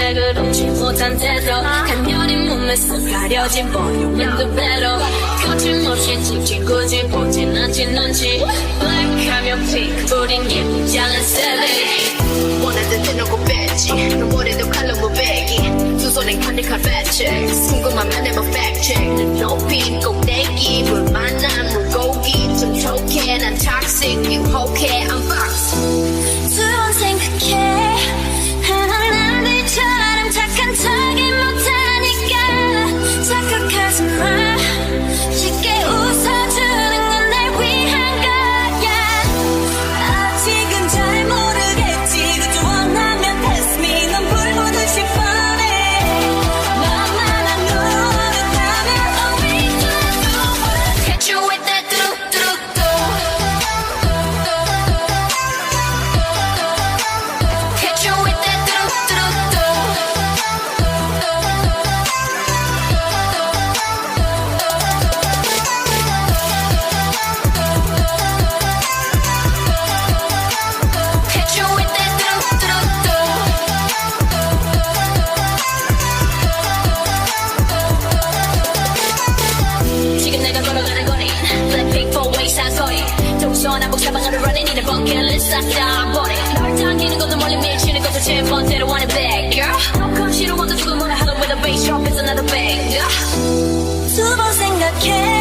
왜 그렇지 못한 태도 간녀린 몸에 쓱 가려진 볼륨은 두 배로 거침없이 찍지 굳이 보진 않지 눈치 Black하면 pink 우린 예쁘장한 셀리 원하는 대놓고 뺐지 너머리도 칼로 무배기 두 손엔 카니칼 배치 궁금하면 해봐 팩트체크 높인 꼭대기 물 만난 물고기 좀 촉해 난 toxic 유혹해 unbox 두 번 생각해 난 남들처럼 착한 척이 못하니까 착각하지 마 쉽게 웃어주는 건 날 위한 거야 아직은 잘 모르겠지 그저 원하면 pass me 넌 불보듯이 뻔해 너만한 노릇하면 always do hit you with that do-do-do hit you with that do-do-do hit you with that do-do-do 지금 내가 걸어가는 거리 Blackpink four-way 사거리 동서남북 사방으로 running 이내 번개를 싹 다 버려 널 당기는 것도 멀리 밀치는 것도 제 번째로 want it back girl 넌 싫어 먼저 누구 뭐라 하던 with a bass drop is another bang 두 번 생각해